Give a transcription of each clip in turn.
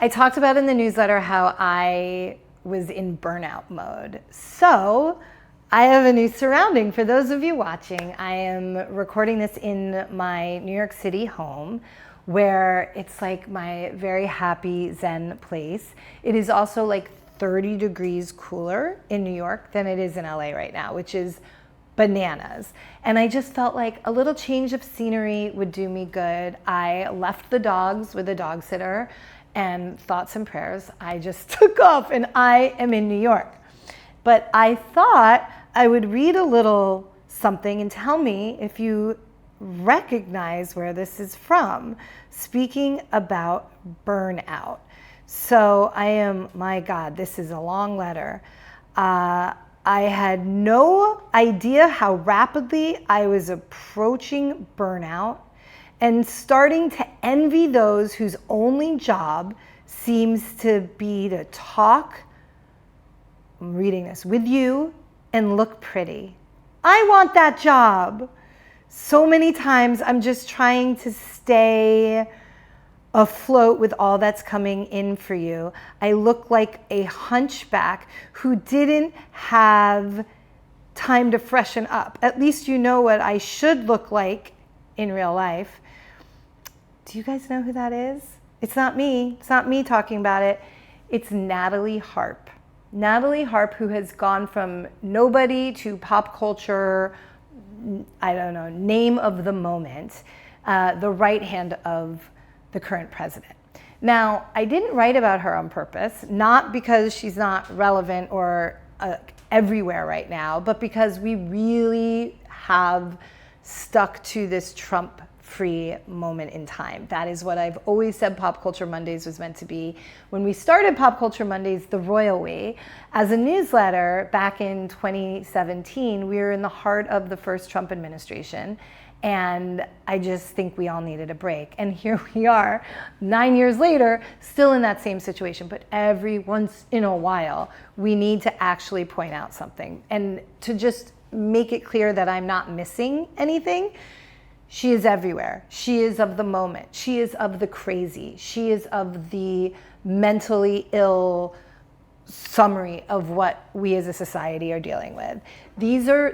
I talked about in the newsletter how I was in burnout mode. So I have a new surrounding for those of you watching. I am recording this in my New York City home, where it's like my very happy Zen place. It is also like 30 degrees cooler in New York than it is in LA right now, which is bananas. And I just felt like a little change of scenery would do me good. I left the dogs with a dog sitter, and thoughts and prayers, I just took off and I am in New York. But I thought I would read a little something and tell me if you recognize where this is from, speaking about burnout. So my God, this is a long letter. I had no idea how rapidly I was approaching burnout and starting to envy those whose only job seems to be to talk, I'm reading this, with you and look pretty. I want that job. So many times I'm just trying to stay afloat with all that's coming in for you. I look like a hunchback who didn't have time to freshen up. At least you know what I should look like in real life. Do you guys know who that is? It's not me. It's not me talking about it. It's Natalie Harp. Natalie Harp, who has gone from nobody to pop culture, I don't know, name of the moment, the right hand of the current president. Now, I didn't write about her on purpose, not because she's not relevant or everywhere right now, but because we really have stuck to this Trump-free moment in time. That is what I've always said Pop Culture Mondays was meant to be. When we started Pop Culture Mondays the royal way, as a newsletter back in 2017, we were in the heart of the first Trump administration. And I just think we all needed a break. And here we are, 9 years later, still in that same situation. But every once in a while, we need to actually point out something. And to just make it clear that I'm not missing anything, she is everywhere. She is of the moment. She is of the crazy. She is of the mentally ill summary of what we as a society are dealing with.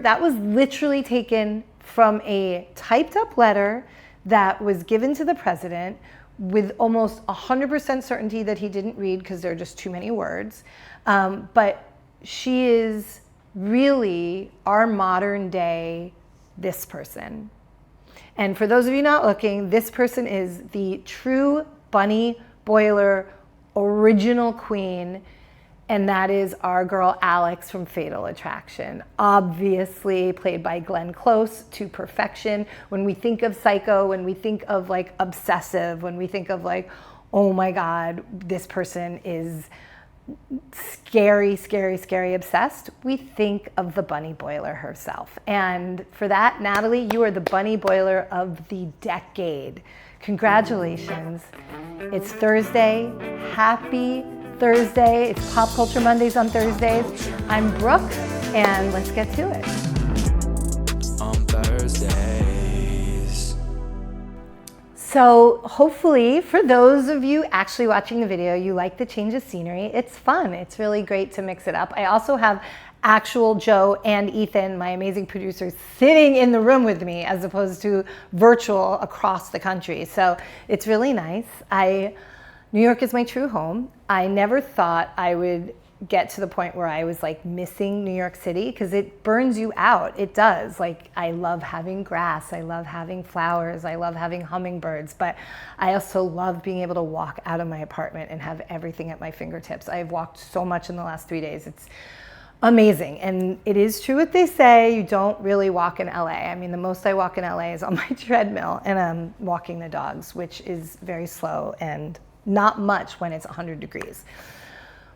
That was literally taken from a typed up letter that was given to the president with almost 100% certainty that he didn't read because there are just too many words. But she is really our modern day this person. And for those of you not looking, this person is the true bunny boiler original queen. And that is our girl Alex from Fatal Attraction, obviously played by Glenn Close to perfection. When we think of Psycho, when we think of like obsessive, when we think of like, oh my God, this person is scary, scary, scary obsessed, we think of the bunny boiler herself. And for that, Natalie, you are the bunny boiler of the decade. Congratulations. It's Thursday. Happy Thursday. It's Pop Culture Mondays on Thursdays. I'm Brooke, and let's get to it. On Thursdays. So hopefully for those of you actually watching the video, you like the change of scenery. It's fun. It's really great to mix it up. I also have actual Joe and Ethan, my amazing producers, sitting in the room with me as opposed to virtual across the country. So it's really nice. New York is my true home. I never thought I would get to the point where I was like missing New York City because it burns you out. It does. Like, I love having grass. I love having flowers. I love having hummingbirds. But I also love being able to walk out of my apartment and have everything at my fingertips. I've walked so much in the last 3 days. It's amazing. And it is true what they say, you don't really walk in LA. I mean, the most I walk in LA is on my treadmill and I'm walking the dogs, which is very slow and not much when it's 100 degrees.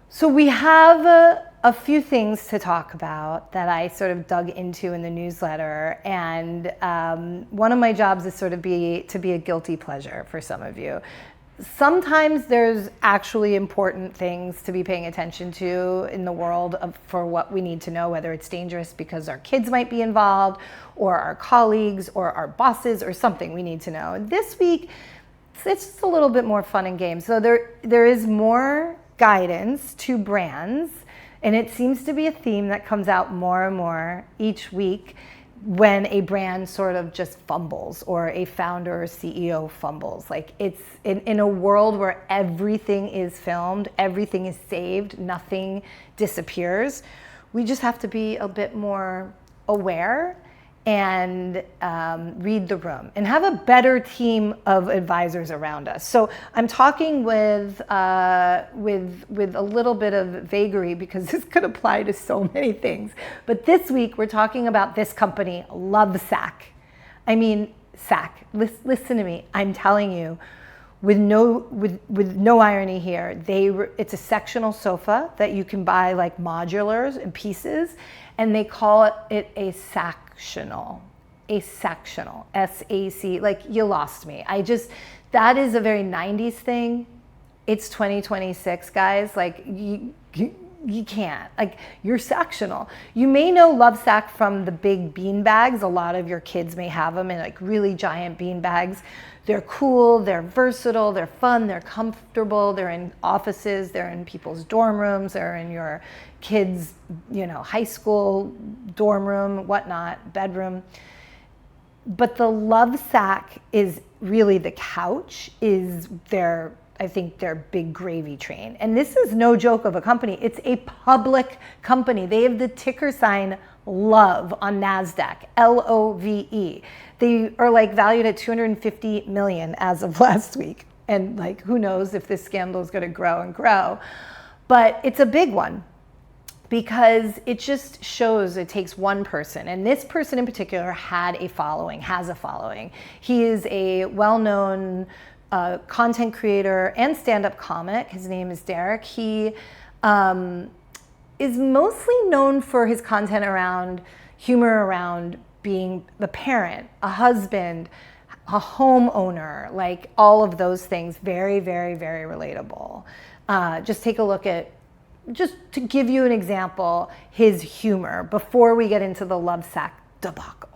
So we have a few things to talk about that I sort of dug into in the newsletter. And one of my jobs is sort of to be a guilty pleasure for some of you. Sometimes there's actually important things to be paying attention to in the world for what we need to know, whether it's dangerous because our kids might be involved or our colleagues or our bosses or something we need to know. And this week, it's just a little bit more fun and games. So there is more guidance to brands, and it seems to be a theme that comes out more and more each week when a brand sort of just fumbles or a founder or CEO fumbles. Like, it's in a world where everything is filmed, everything is saved, nothing disappears. We just have to be a bit more aware and read the room and have a better team of advisors around us. So I'm talking with a little bit of vagary because this could apply to so many things. But this week we're talking about this company, LoveSac. I mean, Sac. Listen to me. I'm telling you, with no irony here, it's a sectional sofa that you can buy like modulars and pieces, and they call it a sectional, S-A-C, like, you lost me. That is a very 90s thing. It's 2026, guys. Like, you can't, like, you're sectional. You may know LoveSac from the big bean bags. A lot of your kids may have them in like really giant bean bags. They're cool, they're versatile, they're fun, they're comfortable, they're in offices, they're in people's dorm rooms, they're in your kids', high school dorm room, whatnot, bedroom. But the LoveSac is really, the couch is I think their big gravy train. And this is no joke of a company. It's a public company. They have the ticker sign LOVE on NASDAQ, LOVE. They are like valued at $250 million as of last week. And like, who knows if this scandal is gonna grow and grow. But it's a big one because it just shows it takes one person. And this person in particular has a following. He is a well-known content creator and stand-up comic. His name is Derek. He is mostly known for his content around humor around being the parent, a husband, a homeowner, like all of those things. Very, very, very relatable. Just take a look at, just to give you an example, his humor before we get into the LoveSac debacle.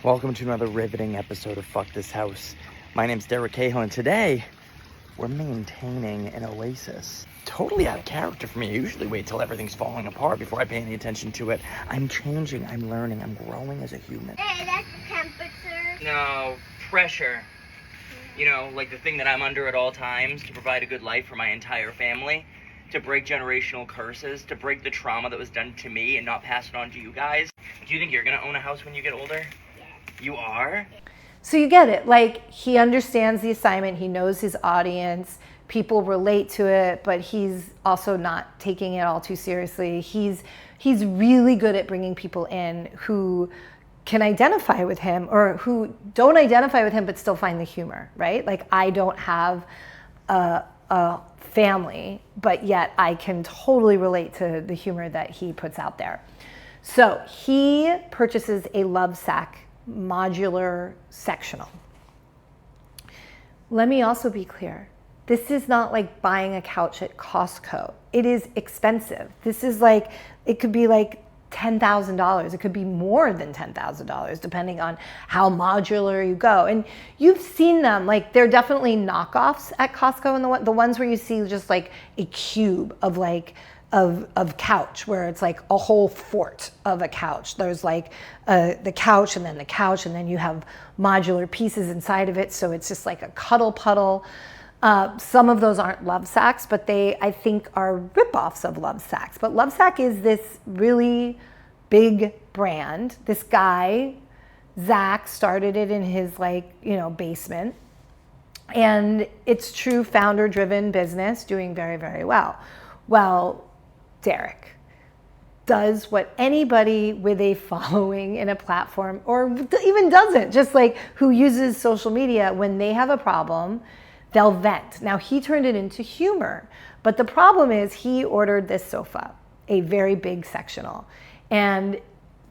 Welcome to another riveting episode of Fuck This House. My name's Derek Cahill, and today we're maintaining an oasis. Totally out of character for me. I usually wait till everything's falling apart before I pay any attention to it. I'm changing, I'm learning, I'm growing as a human. Hey, that's the temperature. No, pressure. Like the thing that I'm under at all times to provide a good life for my entire family, to break generational curses, to break the trauma that was done to me and not pass it on to you guys. Do you think you're gonna own a house when you get older? Yeah. You are? So you get it. Like, he understands the assignment. He knows his audience. People relate to it, but he's also not taking it all too seriously. He's really good at bringing people in who can identify with him or who don't identify with him but still find the humor, right? Like, I don't have a family, but yet I can totally relate to the humor that he puts out there. So he purchases a LoveSac modular sectional. Let me also be clear. This is not like buying a couch at Costco. It is expensive. This is like, it could be like $10,000. It could be more than $10,000 depending on how modular you go. And you've seen them, like, they're definitely knockoffs at Costco, and the ones where you see just like a cube of like of couch, where it's like a whole fort of a couch. There's like the couch and then the couch, and then you have modular pieces inside of it. So it's just like a cuddle puddle. Some of those aren't LoveSacs, but they, I think, are ripoffs of LoveSacs. But LoveSac is this really big brand. This guy, Zach, started it in his basement. And it's true founder-driven business, doing very, very well. Well, Derek does what anybody with a following in a platform, or even doesn't, just like who uses social media, when they have a problem, they'll vent. Now, he turned it into humor, but the problem is he ordered this sofa, a very big sectional. And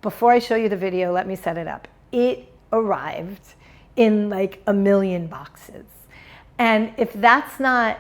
before I show you the video, let me set it up. It arrived in like 1 million boxes. And if that's not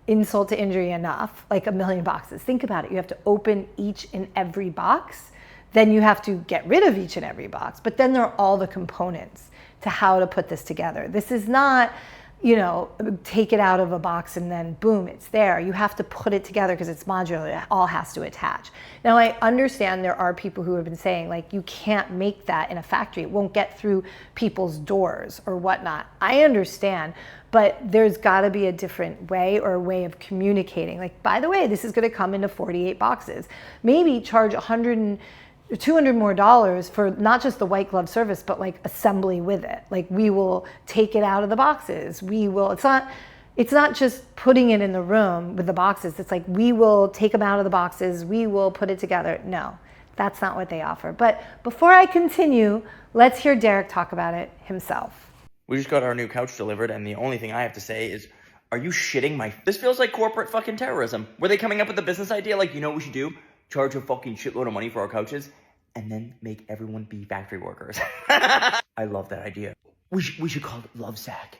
insult to injury enough, like 1 million boxes, think about it. You have to open each and every box. Then you have to get rid of each and every box. But then there are all the components to how to put this together. This is not you know, take it out of a box and then boom, it's there. You have to put it together because it's modular. It all has to attach. Now, I understand there are people who have been saying, like, you can't make that in a factory. It won't get through people's doors or whatnot. I understand, but there's got to be a different way or a way of communicating. Like, by the way, this is going to come into 48 boxes. Maybe charge $200 more for not just the white glove service, but like assembly with it. Like, we will take it out of the boxes. We will, it's not just putting it in the room with the boxes. It's like, we will take them out of the boxes. We will put it together. No, that's not what they offer. But before I continue, let's hear Derek talk about it himself. We just got our new couch delivered, and the only thing I have to say is, are you shitting my... This feels like corporate fucking terrorism. Were they coming up with a business idea like, you know what we should do? Charge a fucking shitload of money for our couches, and then make everyone be factory workers. I love that idea. We should call it LoveSac.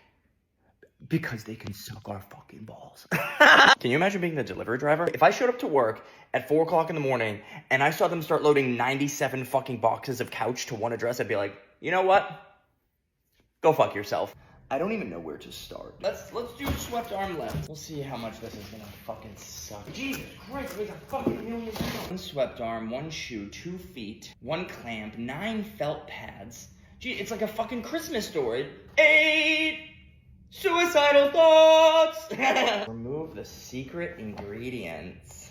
Because they can suck our fucking balls. Can you imagine being the delivery driver? If I showed up to work at 4 o'clock in the morning, and I saw them start loading 97 fucking boxes of couch to one address, I'd be like, you know what? Go fuck yourself. I don't even know where to start. Let's do swept arm left. We'll see how much this is gonna fucking suck. Jesus Christ, we got fucking millions of dollars. 1 swept arm, 1 shoe, 2 feet, 1 clamp, 9 felt pads. Gee, it's like a fucking Christmas story. 8 suicidal thoughts. Remove the secret ingredients.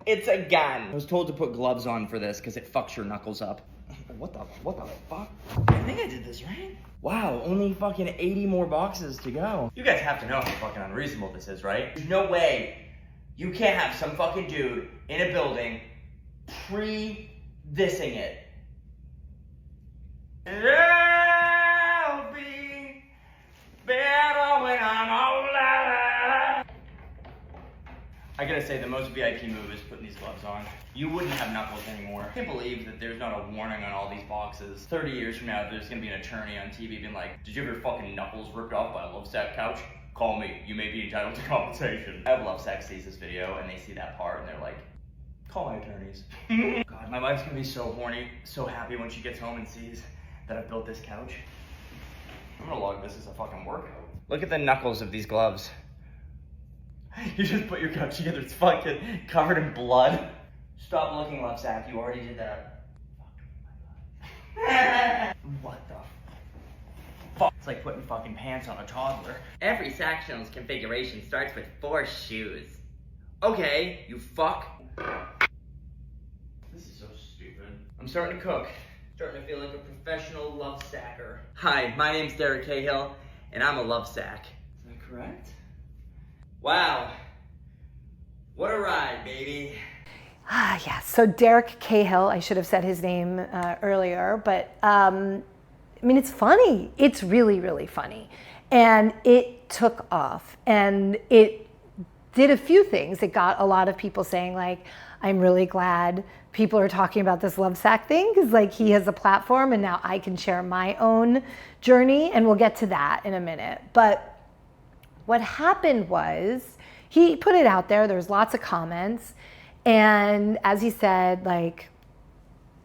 It's a gun. I was told to put gloves on for this because it fucks your knuckles up. What the fuck? I think I did this right. Wow, only fucking 80 more boxes to go. You guys have to know how fucking unreasonable this is, right? There's no way you can't have some fucking dude in a building pre-thising it. It'll be better when I'm older. I gotta say, the most VIP move is putting these gloves on. You wouldn't have knuckles anymore. I can't believe that there's not a warning on all these boxes. 30 years from now, there's gonna be an attorney on TV being like, did you have your fucking knuckles ripped off by a LoveSac couch? Call me, you may be entitled to compensation. I hope LoveSac sees this video and they see that part and they're like, call my attorneys. God, my wife's gonna be so horny, so happy when she gets home and sees that I've built this couch. I'm gonna log this as a fucking workout. Look at the knuckles of these gloves. You just put your couch together, it's fucking covered in blood. Stop looking, LoveSac, you already did that. What the fuck? It's like putting fucking pants on a toddler. Every Sactionals configuration starts with 4 shoes. Okay, you fuck. This is so stupid. I'm starting to cook. Starting to feel like a professional LoveSacker. Hi, my name's Derek Cahill, and I'm a LoveSac. Is that correct? Wow, what a ride, baby. Ah, yeah, so Derek Cahill, I should have said his name earlier, but I mean, it's funny. It's really, really funny. And it took off, and it did a few things. It got a lot of people saying, like, I'm really glad people are talking about this LoveSac thing, because like, he has a platform and now I can share my own journey, and we'll get to that in a minute. But what happened was, he put it out there, there was lots of comments, and as he said, like,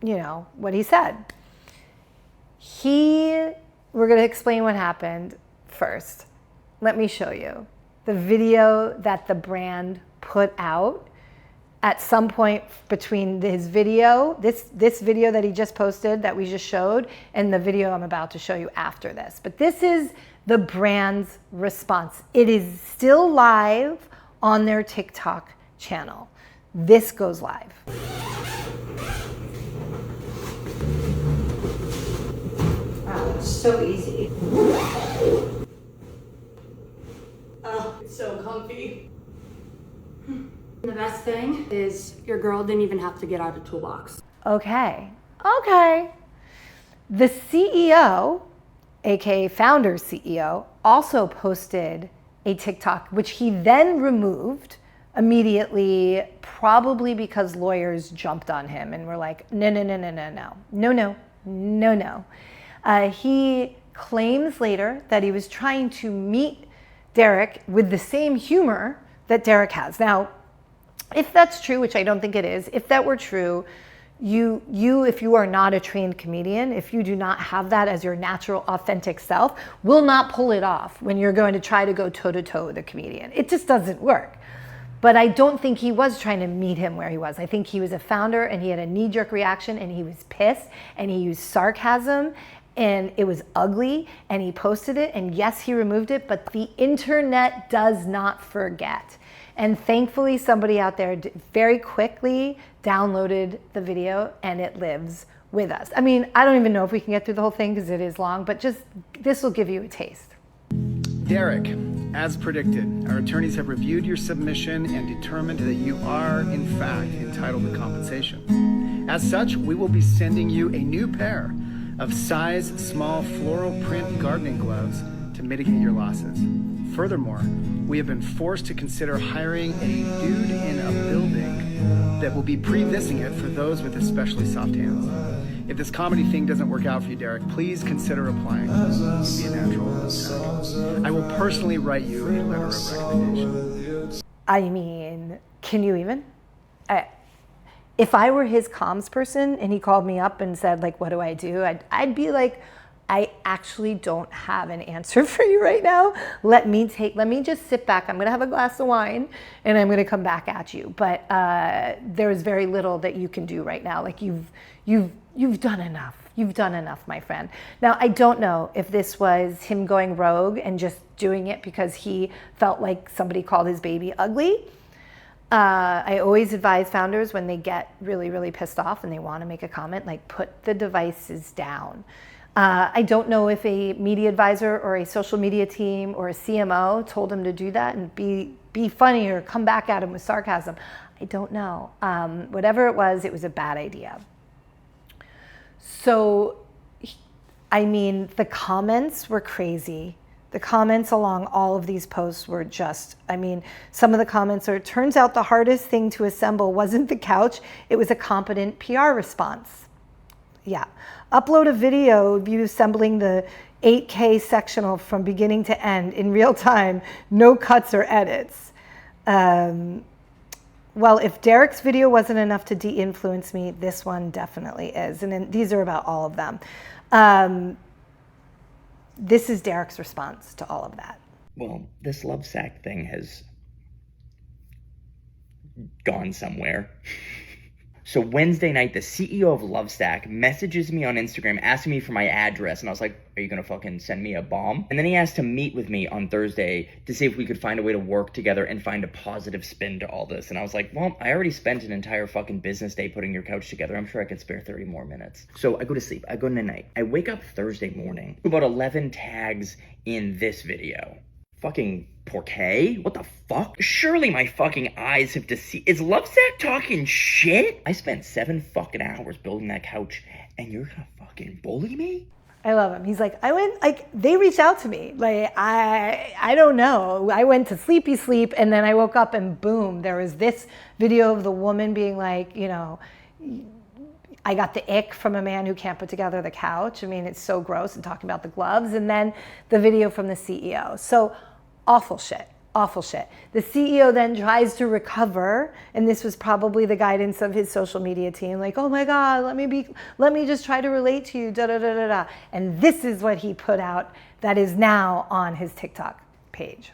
you know, what he said. We're gonna explain what happened first. Let me show you the video that the brand put out at some point between his video, this video that he just posted that we just showed, and the video I'm about to show you after this. But this is the brand's response. It is still live on their TikTok channel. This goes live. Wow, it's so easy. Oh, it's so comfy. The best thing is your girl didn't even have to get out of the toolbox. Okay. The CEO, aka founder CEO, also posted a TikTok, which he then removed immediately, probably because lawyers jumped on him and were like, no. He claims later that he was trying to meet Derek with the same humor that Derek has. Now, if that's true, which I don't think it is, if that were true, if you are not a trained comedian, if you do not have that as your natural, authentic self, will not pull it off when you're going to try to go toe-to-toe with a comedian. It just doesn't work. But I don't think he was trying to meet him where he was. I think he was a founder and he had a knee-jerk reaction and he was pissed and he used sarcasm and it was ugly and he posted it, and yes, he removed it, but the internet does not forget. And thankfully somebody out there very quickly downloaded the video and it lives with us. I mean, I don't even know if we can get through the whole thing because it is long, but just this will give you a taste. Derek, as predicted, our attorneys have reviewed your submission and determined that you are, in fact, entitled to compensation. As such, we will be sending you a new pair of size small floral print gardening gloves to mitigate your losses. Furthermore, we have been forced to consider hiring a dude in a building that will be pre-vissing it for those with especially soft hands. If this comedy thing doesn't work out for you, Derek, please consider applying. You'd be a natural. I will personally write you a letter of recommendation. I mean, can you even? If I were his comms person and he called me up and said, like, what do I do? I'd be like, I actually don't have an answer for you right now. Let me just sit back. I'm gonna have a glass of wine and I'm gonna come back at you. But there's very little that you can do right now. Like you've done enough. You've done enough, my friend. Now, I don't know if this was him going rogue and just doing it because he felt like somebody called his baby ugly. I always advise founders when they get really, really pissed off and they want to make a comment, like put the devices down. I don't know if a media advisor or a social media team or a CMO told him to do that and be funny or come back at him with sarcasm. I don't know. Whatever it was a bad idea. So, I mean, the comments were crazy. The comments along all of these posts were just, I mean, some of the comments are, turns out the hardest thing to assemble wasn't the couch, it was a competent PR response. Yeah. Upload a video of you assembling the 8K sectional from beginning to end in real time, no cuts or edits. Well, if Derek's video wasn't enough to de-influence me, this one definitely is. And then these are about all of them. This is Derek's response to all of that. Well, this LoveSac thing has gone somewhere. So Wednesday night, the CEO of LoveSac messages me on Instagram asking me for my address. And I was like, are you going to fucking send me a bomb? And then he asked to meet with me on Thursday to see if we could find a way to work together and find a positive spin to all this. And I was like, well, I already spent an entire fucking business day putting your couch together. I'm sure I could spare 30 more minutes. So I go to sleep. I go to night. I wake up Thursday morning. About 11 tags in this video. Fucking Porquet? What the fuck? Surely my fucking eyes have deceived. Is LoveSac talking shit? I spent 7 fucking hours building that couch and you're gonna fucking bully me? I love him. He's like, they reached out to me. Like, I don't know. I went to sleepy sleep and then I woke up and boom, there was this video of the woman being like, you know, I got the ick from a man who can't put together the couch. I mean, it's so gross, and talking about the gloves. And then the video from the CEO. So awful shit, awful shit. The CEO then tries to recover, and this was probably the guidance of his social media team, like, oh my God, let me just try to relate to you, da da da da da. And this is what he put out that is now on his TikTok page.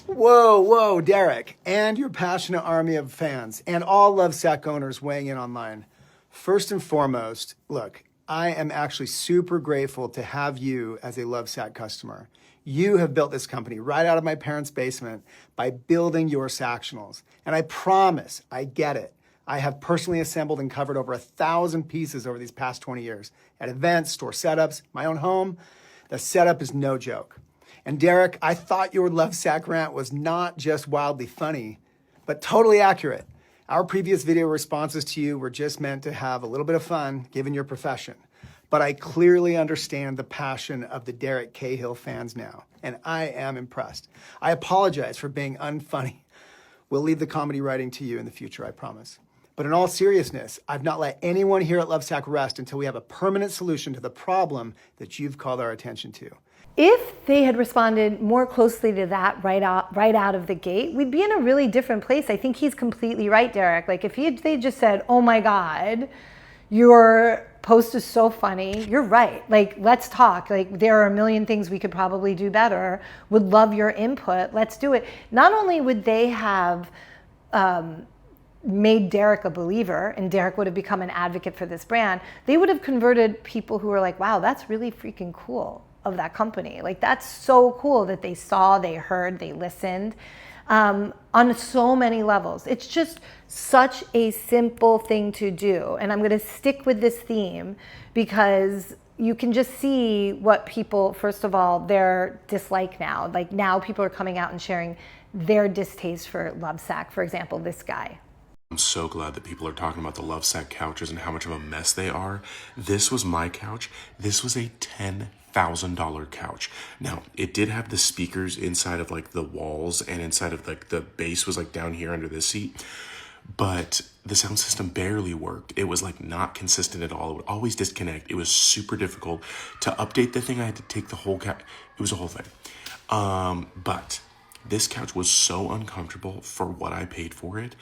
Whoa, Derek, and your passionate army of fans, and all LoveSac owners weighing in online. First and foremost, look, I am actually super grateful to have you as a LoveSac customer. You have built this company right out of my parents' basement by building your Sactionals. And I promise, I get it. I have personally assembled and covered over 1,000 pieces over these past 20 years. At events, store setups, my own home, the setup is no joke. And Derek, I thought your LoveSac rant was not just wildly funny, but totally accurate. Our previous video responses to you were just meant to have a little bit of fun, given your profession. But I clearly understand the passion of the Derek Cahill fans now, and I am impressed. I apologize for being unfunny. We'll leave the comedy writing to you in the future, I promise. But in all seriousness, I've not let anyone here at LoveSac rest until we have a permanent solution to the problem that you've called our attention to. If they had responded more closely to that right out of the gate, we'd be in a really different place. I think he's completely right, Derek. Like if they just said, oh my God, Your post is so funny. You're right. Like, let's talk. Like, there are a million things we could probably do better. Would love your input. Let's do it. Not only would they have made Derek a believer and Derek would have become an advocate for this brand, they would have converted people who were like, wow, that's really freaking cool of that company. Like, that's so cool that they saw, they heard, they listened on so many levels. It's just such a simple thing to do. And I'm going to stick with this theme because you can just see what people, first of all, their dislike now. Like, now people are coming out and sharing their distaste for LoveSac. For example, this guy. I'm so glad that people are talking about the LoveSac couches and how much of a mess they are. This was my couch. This was a $10,000 couch. Now, it did have the speakers inside of like the walls and inside of like the base was like down here under the seat. But the sound system barely worked. It was like not consistent at all. It would always disconnect. It was super difficult to update the thing. I had to take the whole couch. It was a whole thing. But this couch was so uncomfortable for what I paid for it.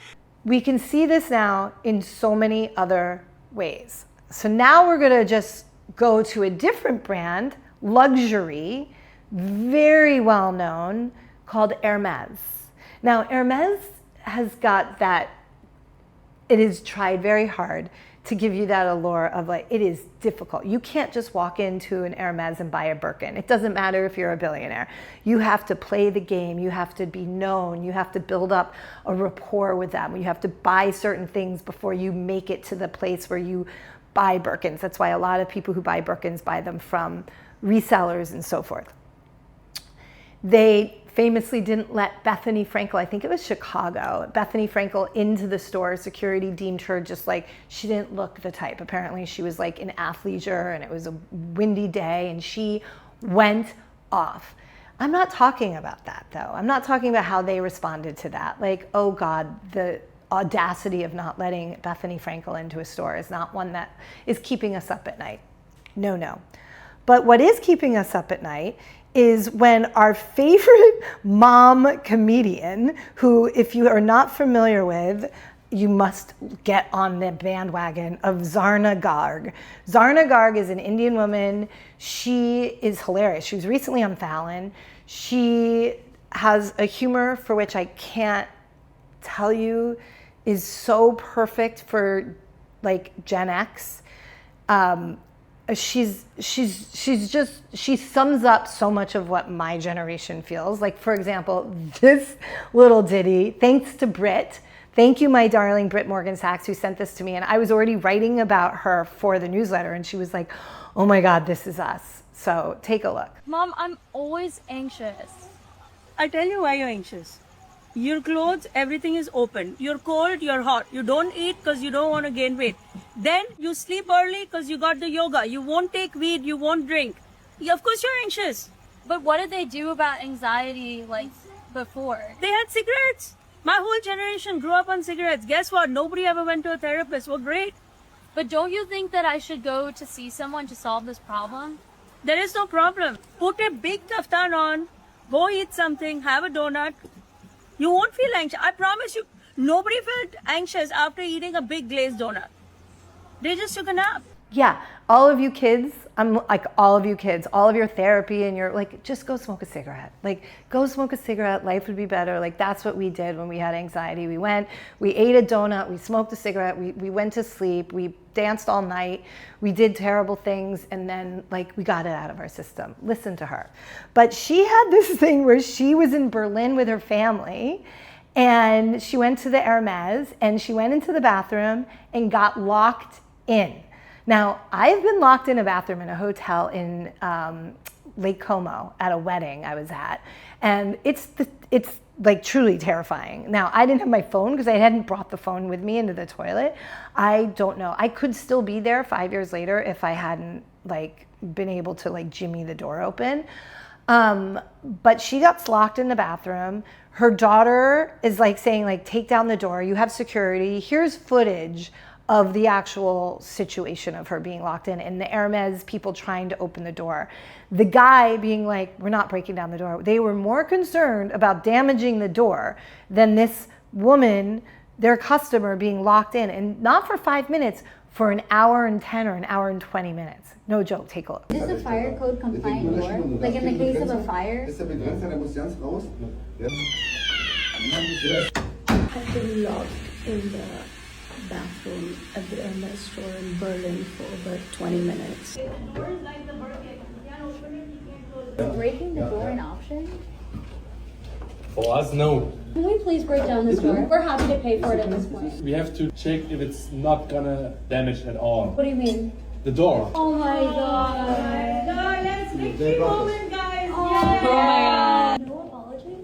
We can see this now in so many other ways. So now we're going to just go to a different brand, luxury, very well known, called Hermes. Now, Hermes has got that, it is tried very hard to give you that allure of like, it is difficult. You can't just walk into an Hermes and buy a Birkin. It doesn't matter if you're a billionaire. You have to play the game. You have to be known. You have to build up a rapport with them. You have to buy certain things before you make it to the place where you buy Birkins. That's why a lot of people who buy Birkins buy them from resellers and so forth. They famously didn't let Bethany Frankel, I think it was Chicago, Bethany Frankel into the store. Security deemed her just like, she didn't look the type. Apparently she was like in athleisure and it was a windy day and she went off. I'm not talking about that though. I'm not talking about how they responded to that. Like, oh God, the audacity of not letting Bethany Frankel into a store is not one that is keeping us up at night. No, no. But what is keeping us up at night is when our favorite mom comedian, who if you are not familiar with, you must get on the bandwagon of Zarna Garg. Zarna Garg is an Indian woman. She is hilarious. She was recently on Fallon. She has a humor for which I can't tell you is so perfect for like Gen X. She sums up so much of what my generation feels. Like, for example, this little ditty, thanks to Britt. Thank you, my darling Britt Morgan Sachs, who sent this to me. And I was already writing about her for the newsletter. And she was like, oh my God, this is us. So take a look. Mom, I'm always anxious. I tell you why you're anxious. Your clothes, everything is open. You're cold, you're hot. You don't eat because you don't want to gain weight. Then you sleep early because you got the yoga. You won't take weed, you won't drink. Yeah, of course you're anxious. But what did they do about anxiety like before? They had cigarettes. My whole generation grew up on cigarettes. Guess what? Nobody ever went to a therapist. Well, great. But don't you think that I should go to see someone to solve this problem? There is no problem. Put a big kaftan on, go eat something, have a donut. You won't feel anxious. I promise you, nobody felt anxious after eating a big glazed donut. They just took a nap. Yeah, all of you kids, I'm like all of you kids, all of your therapy and you're like, just go smoke a cigarette. Like, go smoke a cigarette, life would be better. Like, that's what we did when we had anxiety. We went, we ate a donut, we smoked a cigarette, we went to sleep, we danced all night, we did terrible things, and then like we got it out of our system. Listen to her. But she had this thing where she was in Berlin with her family and she went to the Hermes and she went into the bathroom and got locked in. Now, I've been locked in a bathroom in a hotel in Lake Como at a wedding I was at, and it's like truly terrifying. Now, I didn't have my phone because I hadn't brought the phone with me into the toilet. I don't know. I could still be there 5 years later if I hadn't like been able to like jimmy the door open. But she got locked in the bathroom. Her daughter is like saying like, take down the door. You have security. Here's footage of the actual situation of her being locked in and the Hermes people trying to open the door. The guy being like, we're not breaking down the door. They were more concerned about damaging the door than this woman, their customer, being locked in, and not for 5 minutes, for an hour and 10 or an hour and 20 minutes. No joke, take a look. Is this a fire code compliant door? Like in the case of a fire? I've been locked in the bathroom at the Hermes store in Berlin for over 20 minutes. The door is like the Birkin. You can't open it, you can't close it. Is breaking the door an option? For us, no. Can we please break down this door? We're happy to pay for it at this point. We have to check if it's not gonna damage at all. What do you mean? The door. Oh my god. Let's victory moment, guys. Oh my god. No apology?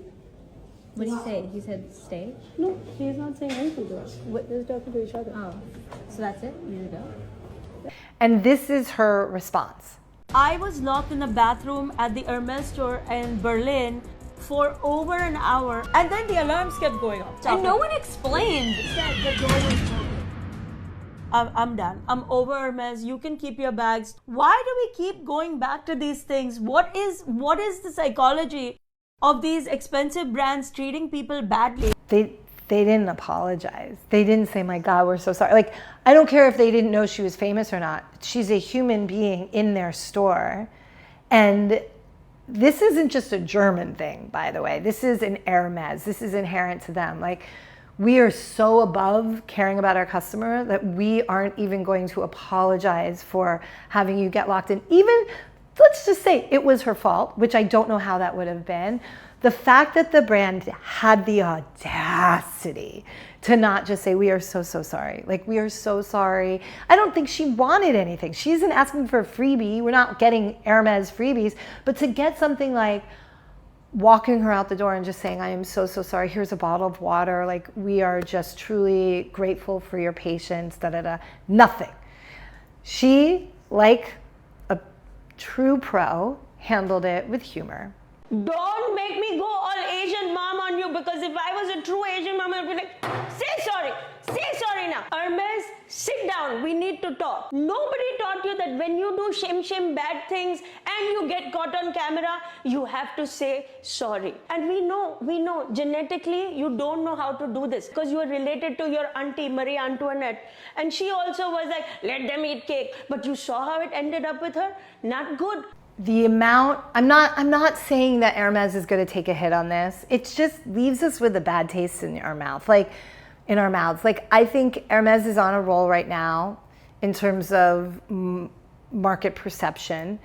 What did he say? He said stay? No, he's not saying anything to us. They're talking to each other. Oh, so that's it? You need to go? And this is her response. I was locked in a bathroom at the Hermes store in Berlin for over an hour, and then the alarms kept going off. And no one explained. Said the door was broken. I'm done. I'm over Hermes. You can keep your bags. Why do we keep going back to these things? What is the psychology of these expensive brands treating people badly? They didn't apologize. They didn't say, my God, we're so sorry. Like, I don't care if they didn't know she was famous or not. She's a human being in their store. And this isn't just a German thing, by the way. This is an Hermes. This is inherent to them. Like, we are so above caring about our customer that we aren't even going to apologize for having you get locked in. Even, let's just say it was her fault, which I don't know how that would have been. The fact that the brand had the audacity to not just say, we are so, so sorry. Like, we are so sorry. I don't think she wanted anything. She isn't asking for a freebie. We're not getting Hermes freebies. But to get something like walking her out the door and just saying, I am so, so sorry. Here's a bottle of water. Like, we are just truly grateful for your patience, da-da-da. Nothing. She, like a true pro, handled it with humor. Don't make me go all Asian mom on you, because if I was a true Asian mom, I'd be like, say sorry now. Hermes, sit down, we need to talk. Nobody taught you that when you do shame bad things and you get caught on camera, you have to say sorry. And we know, genetically, you don't know how to do this because you are related to your auntie, Marie Antoinette. And she also was like, let them eat cake. But you saw how it ended up with her? Not good. The amount, I'm not saying that Hermes is going to take a hit on this. It just leaves us with a bad taste in our mouth, in our mouths. Like, I think Hermes is on a roll right now in terms of market perception.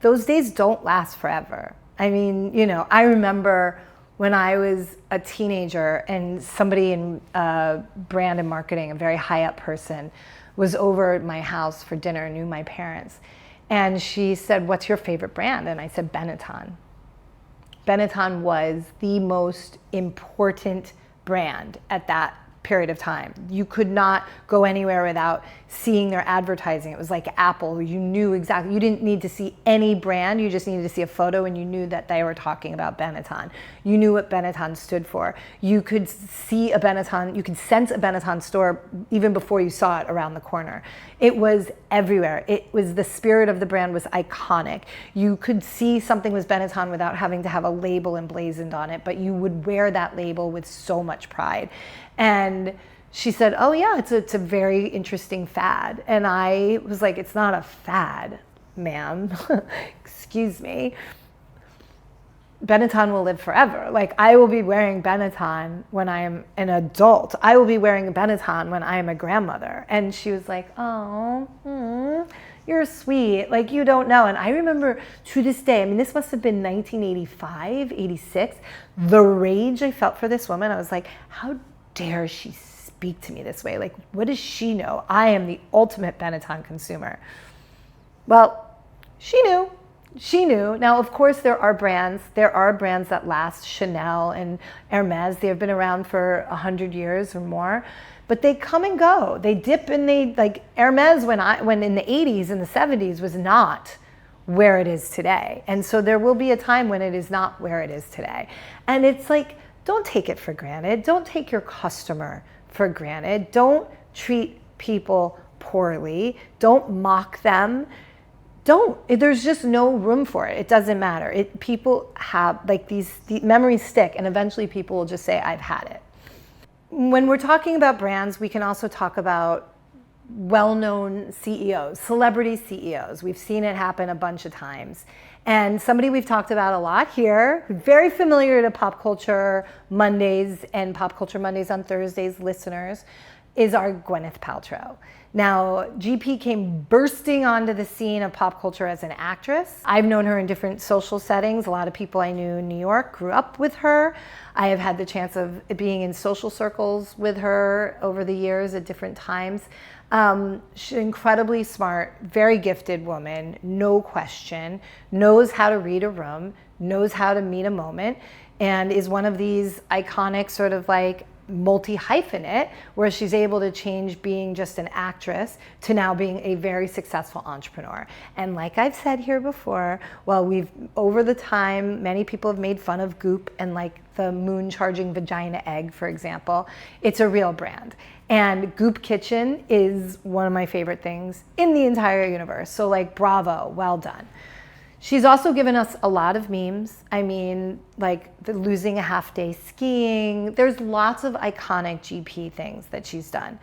Those days don't last forever. I mean, you know, I remember when I was a teenager and somebody in brand and marketing, a very high up person, was over at my house for dinner, knew my parents. And she said, what's your favorite brand? And I said, Benetton. Benetton was the most important brand at that period of time. You could not go anywhere without seeing their advertising. It was like Apple. You knew exactly. You didn't need to see any brand. You just needed to see a photo and you knew that they were talking about Benetton. You knew what Benetton stood for. You could see a Benetton, you could sense a Benetton store even before you saw it around the corner. It was everywhere. It was, the spirit of the brand was iconic. You could see something was Benetton without having to have a label emblazoned on it, but you would wear that label with so much pride. And she said, oh yeah, it's a very interesting fad. And I was like, it's not a fad, ma'am. Excuse me. Benetton will live forever. Like, I will be wearing Benetton when I am an adult. I will be wearing Benetton when I am a grandmother. And she was like, oh, you're sweet. Like, you don't know. And I remember to this day, I mean, this must have been 1985, 86, the rage I felt for this woman. I was like, how dare she speak to me this way? Like, what does she know? I am the ultimate Benetton consumer. Well, she knew. She knew. Now, of course, there are brands that last. Chanel and Hermes, they have been around for 100 years or more, but they come and go. They dip and they, like Hermes when in the 80s and the 70s was not where it is today. And so there will be a time when it is not where it is today. And it's like, don't take it for granted. Don't take your customer for granted. Don't treat people poorly. Don't mock them. There's just no room for it. It doesn't matter. People have, like, these memories stick, and eventually people will just say, I've had it. When we're talking about brands, we can also talk about well-known CEOs, celebrity CEOs. We've seen it happen a bunch of times. And somebody we've talked about a lot here, very familiar to Pop Culture Mondays and Pop Culture Mondays on Thursdays listeners, is our Gwyneth Paltrow. Now, GP came bursting onto the scene of pop culture as an actress. I've known her in different social settings. A lot of people I knew in New York grew up with her. I have had the chance of being in social circles with her over the years at different times. She's an incredibly smart, very gifted woman, no question, knows how to read a room, knows how to meet a moment, and is one of these iconic sort of like multi-hyphenate where she's able to change being just an actress to now being a very successful entrepreneur. And like I've said here before, well, we've, over the time, many people have made fun of Goop and like the moon charging vagina egg, for example. It's a real brand. And Goop Kitchen is one of my favorite things in the entire universe. So like, bravo, well done. She's also given us a lot of memes. I mean, like the losing a half day skiing. There's lots of iconic GP things that she's done.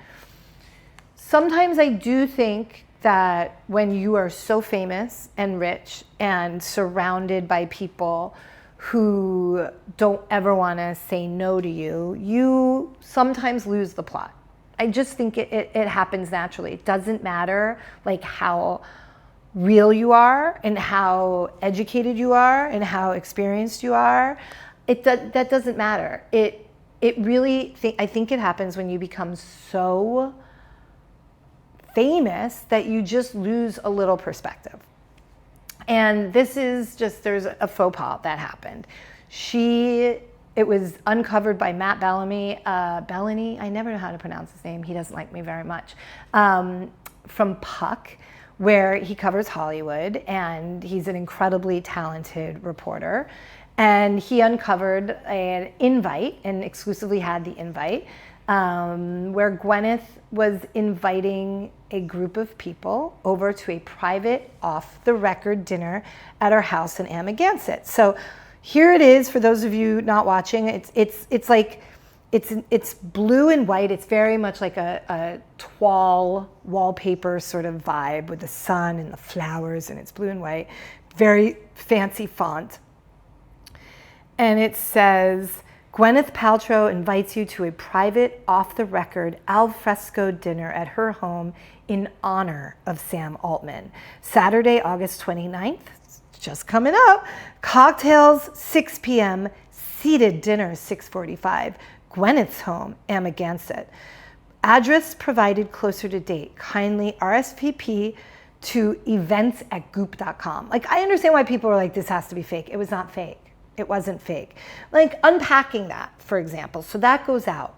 Sometimes I do think that when you are so famous and rich and surrounded by people who don't ever want to say no to you, you sometimes lose the plot. I just think it happens naturally. It doesn't matter like how real you are and how educated you are and how experienced you are. That doesn't matter. It really, I think it happens when you become so famous that you just lose a little perspective. And this is just, there's a faux pas that happened. It was uncovered by Matt Bellamy, I never know how to pronounce his name. He doesn't like me very much. From Puck, where he covers Hollywood, and he's an incredibly talented reporter. And he uncovered an invite, and exclusively had the invite, where Gwyneth was inviting a group of people over to a private, off-the-record dinner at her house in Amagansett. So here it is, for those of you not watching. It's like, it's blue and white. It's very much like a toile wallpaper sort of vibe with the sun and the flowers, and it's blue and white, very fancy font. And it says, Gwyneth Paltrow invites you to a private, off-the-record, al fresco dinner at her home in honor of Sam Altman. Saturday, August 29th, just coming up. Cocktails, 6 p.m., seated dinner, 6:45. Gwyneth's home, Amagansett. Address provided closer to date. Kindly RSVP to events@goop.com. Like, I understand why people are like, this has to be fake. It was not fake. It wasn't fake. Like, unpacking that, for example. So that goes out.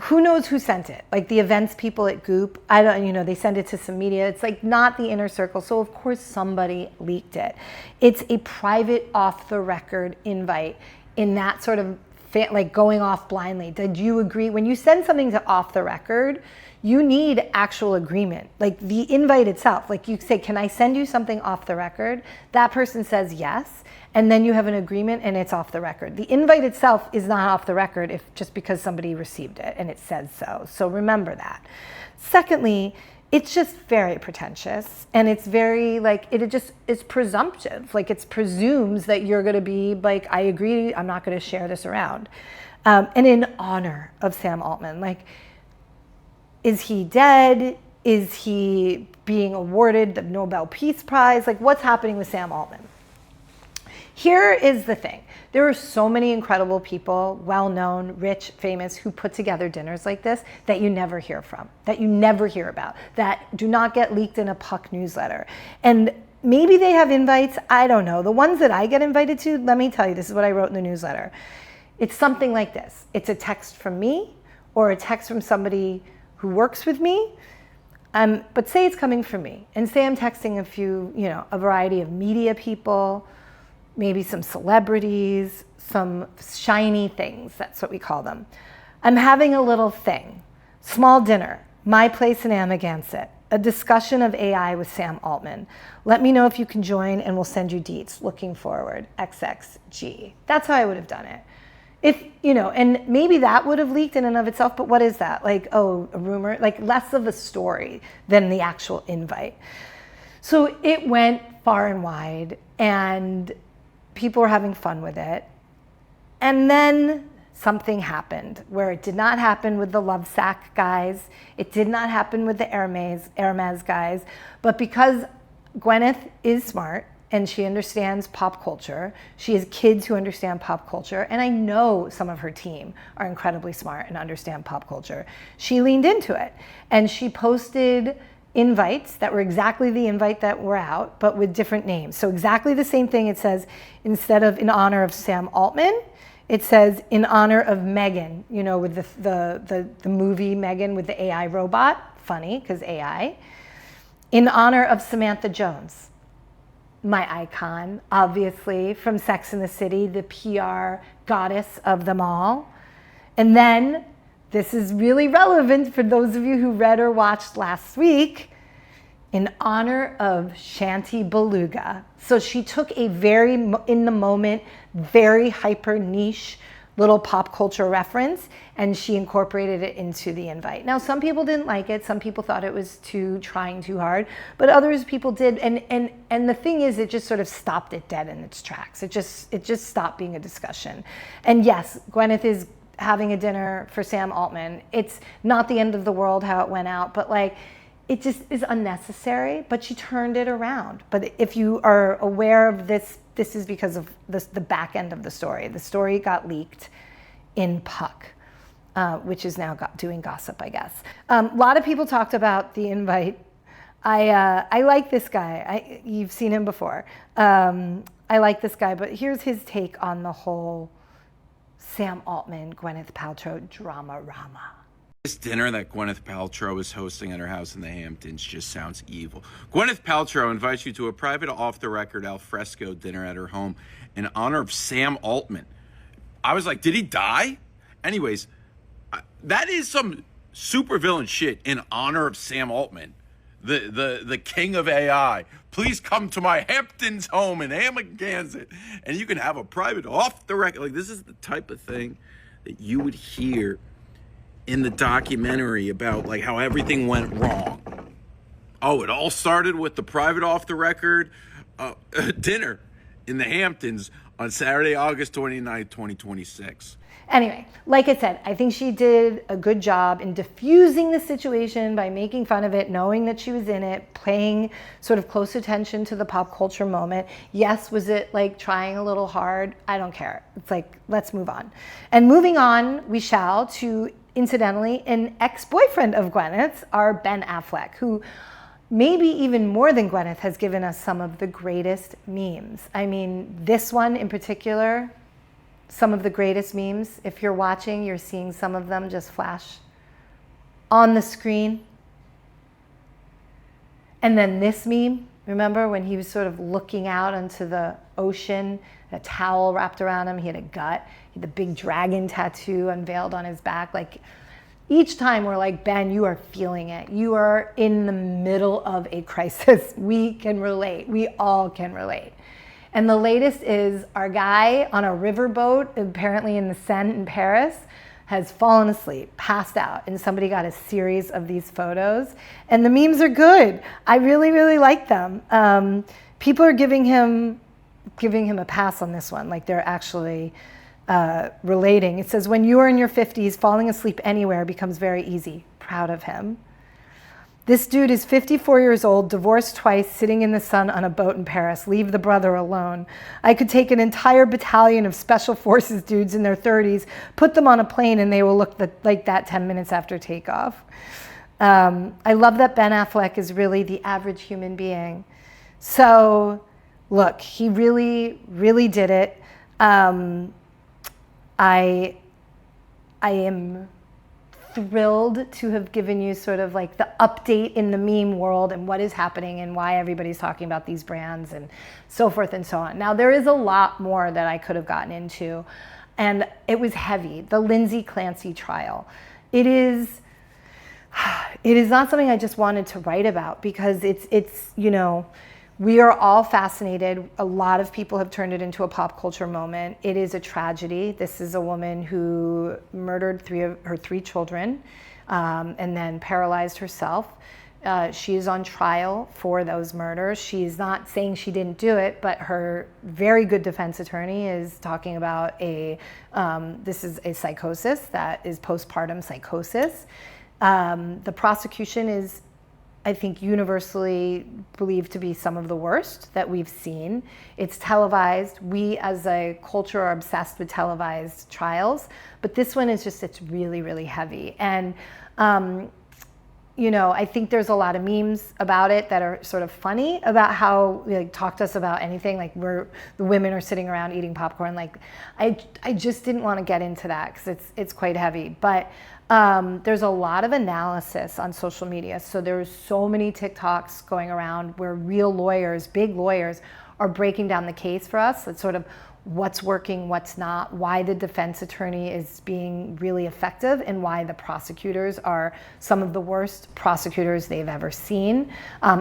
Who knows who sent it? Like the events people at Goop, I don't, they send it to some media. It's like not the inner circle. So of course somebody leaked it. It's a private, off the record invite in that sort of like going off blindly. Did you agree? When you send something to off the record, you need actual agreement. Like the invite itself, like you say, can I send you something off the record? That person says yes. And then you have an agreement and it's off the record. The invite itself is not off the record if just because somebody received it and it says so. So remember that. Secondly, it's just very pretentious, and it's very like, it just is presumptive. Like it presumes that you're gonna be like, I agree, I'm not gonna share this around. And in honor of Sam Altman, like, is he dead? Is he being awarded the Nobel Peace Prize? Like what's happening with Sam Altman? Here is the thing. There are so many incredible people, well-known, rich, famous, who put together dinners like this that you never hear from, that you never hear about, that do not get leaked in a Puck newsletter. And maybe they have invites, I don't know. The ones that I get invited to, let me tell you, this is what I wrote in the newsletter. It's something like this. It's a text from me or a text from somebody who works with me. But say it's coming from me, and say I'm texting a few, a variety of media people, maybe some celebrities, some shiny things, that's what we call them. I'm having a little thing, small dinner, my place in Amagansett, a discussion of AI with Sam Altman. Let me know if you can join and we'll send you deets. Looking forward, XXG. That's how I would have done it. If, you know, and maybe that would have leaked in and of itself, but what is that? Like, oh, a rumor, like less of a story than the actual invite. So it went far and wide, and people were having fun with it. And then something happened where it did not happen with the LoveSac guys. It did not happen with the Hermes guys. But because Gwyneth is smart and she understands pop culture, she has kids who understand pop culture, and I know some of her team are incredibly smart and understand pop culture, she leaned into it. And she posted invites that were exactly the invite that were out, but with different names. So exactly the same thing. It says, instead of in honor of Sam Altman, it says in honor of M3GAN, you know, with the movie M3GAN with the AI robot. Funny, because AI. In honor of Samantha Jones, my icon, obviously, from Sex and the City, the PR goddess of them all. And then, this is really relevant for those of you who read or watched last week, in honor of Chanty Beluga. So she took a very, in the moment, very hyper niche little pop culture reference, and she incorporated it into the invite. Now, some people didn't like it. Some people thought it was trying too hard, but others people did. And the thing is, it just sort of stopped it dead in its tracks. It just stopped being a discussion. And yes, Gwyneth is having a dinner for Sam Altman. It's not the end of the world how it went out, but like, it just is unnecessary, but she turned it around. But if you are aware of this, this is because of the back end of the story. The story got leaked in Puck, which is now doing gossip, I guess. A lot of people talked about the invite. I like this guy. You've seen him before. I like this guy, but here's his take on the whole Sam Altman, Gwyneth Paltrow drama-rama. This dinner that Gwyneth Paltrow is hosting at her house in the Hamptons just sounds evil. Gwyneth Paltrow invites you to a private off-the-record al fresco dinner at her home in honor of Sam Altman. I was like, did he die? Anyways, that is some supervillain shit, in honor of Sam Altman, the king of AI. Please come to my Hamptons home in Amagansett, and you can have a private off-the-record. Like, this is the type of thing that you would hear in the documentary about like how everything went wrong. Oh, it all started with the private off-the-record dinner in the Hamptons on Saturday, August 29th, 2026. Anyway, like I said, I think she did a good job in diffusing the situation by making fun of it, knowing that she was in it, paying sort of close attention to the pop culture moment. Yes, was it like trying a little hard? I don't care. It's like, let's move on. And moving on, we shall to, incidentally, an ex-boyfriend of Gwyneth's, our Ben Affleck, who maybe even more than Gwyneth has given us some of the greatest memes. I mean, this one in particular, some of the greatest memes. If you're watching, you're seeing some of them just flash on the screen. And then this meme, remember when he was sort of looking out onto the ocean, a towel wrapped around him, he had a gut, he had the big dragon tattoo unveiled on his back. Like, each time we're like, Ben, you are feeling it. You are in the middle of a crisis. We can relate. We all can relate. And the latest is our guy on a riverboat, apparently in the Seine in Paris, has fallen asleep, passed out, and somebody got a series of these photos. And the memes are good. I really, really like them. People are giving him a pass on this one, like they're actually relating. It says, when you are in your 50s, falling asleep anywhere becomes very easy. Proud of him. This dude is 54 years old, divorced twice, sitting in the sun on a boat in Paris. Leave the brother alone. I could take an entire battalion of special forces dudes in their 30s, put them on a plane, and they will look like that 10 minutes after takeoff. I love that Ben Affleck is really the average human being. So, look, he really, really did it. I am thrilled to have given you sort of like the update in the meme world and what is happening and why everybody's talking about these brands and so forth and so on. Now, there is a lot more that I could have gotten into, and it was heavy. The Lindsay Clancy trial. It is not something I just wanted to write about because it's you know, We are all fascinated. A lot of people have turned it into a pop culture moment. It is a tragedy. This is a woman who murdered her three children and then paralyzed herself. She is on trial for those murders. She's not saying she didn't do it, but her very good defense attorney is talking about this is a psychosis that is postpartum psychosis. The prosecution is, I think, universally believed to be some of the worst that we've seen. It's televised. We as a culture are obsessed with televised trials, but this one is just, it's really, really heavy. And you know, I think there's a lot of memes about it that are sort of funny about how, like, talk to us about anything, like the women are sitting around eating popcorn. Like, I just didn't want to get into that because it's quite heavy. But there's a lot of analysis on social media. So there's so many TikToks going around where real lawyers, big lawyers, are breaking down the case for us. It's sort of what's working, what's not, why the defense attorney is being really effective, and why the prosecutors are some of the worst prosecutors they've ever seen.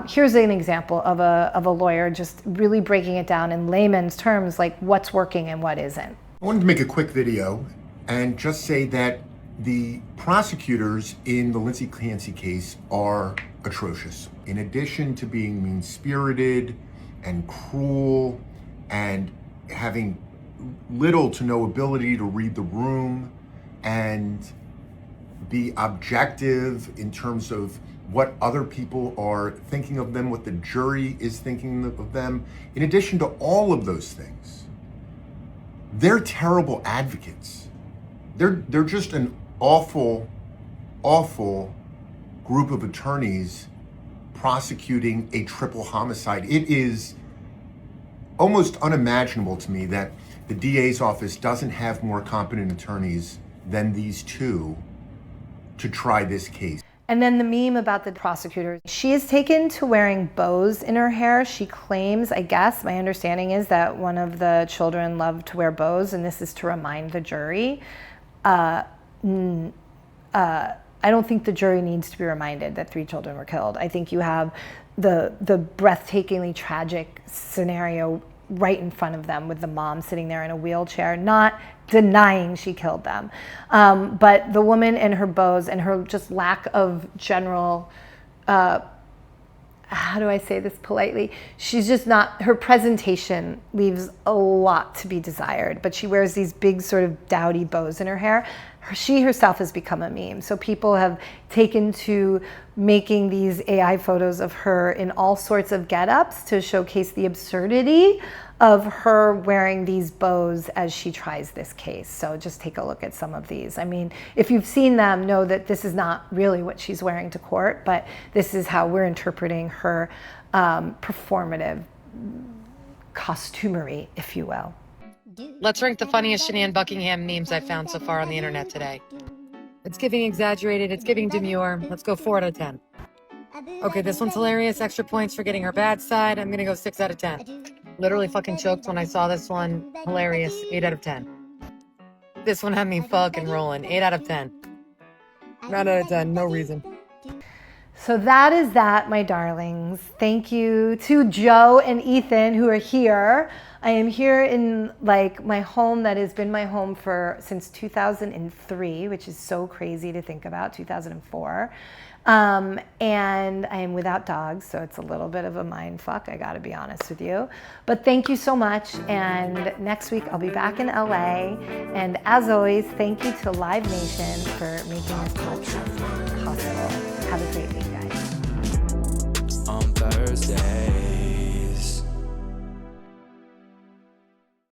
Here's an example of a lawyer just really breaking it down in layman's terms, like what's working and what isn't. I wanted to make a quick video and just say that the prosecutors in the Lindsay Clancy case are atrocious. In addition to being mean-spirited and cruel and having little to no ability to read the room and be objective in terms of what other people are thinking of them, what the jury is thinking of them. In addition to all of those things, they're terrible advocates. They're just an awful, awful group of attorneys prosecuting a triple homicide. It is almost unimaginable to me that the DA's office doesn't have more competent attorneys than these two to try this case. And then the meme about the prosecutor. She is taken to wearing bows in her hair. She claims, I guess, my understanding is that one of the children loved to wear bows, and this is to remind the jury. I don't think the jury needs to be reminded that 3 children were killed. I think you have the breathtakingly tragic scenario right in front of them with the mom sitting there in a wheelchair, not denying she killed them. But the woman and her bows and her just lack of general, how do I say this politely? She's just not, her presentation leaves a lot to be desired, but she wears these big sort of dowdy bows in her hair. She herself has become a meme. So people have taken to making these AI photos of her in all sorts of get-ups to showcase the absurdity of her wearing these bows as she tries this case. So just take a look at some of these. I mean, if you've seen them, know that this is not really what she's wearing to court, but this is how we're interpreting her performative costumery, if you will. Let's rank the funniest Shenean Buckingham memes I've found so far on the internet today. It's giving exaggerated, it's giving demure. Let's go 4 out of 10. Okay, this one's hilarious. Extra points for getting her bad side. I'm gonna go 6 out of 10. Literally fucking choked when I saw this one. Hilarious. 8 out of 10. This one had me fucking rolling. 8 out of 10. 9 out of 10. No reason. So that is that, my darlings. Thank you to Joe and Ethan who are here. I am here in like my home that has been my home since 2003, which is so crazy to think about, 2004. And I am without dogs, so it's a little bit of a mind fuck, I gotta be honest with you. But thank you so much, and next week I'll be back in LA. And as always, thank you to Live Nation for making this podcast possible. Have a great week, guys. On Thursday.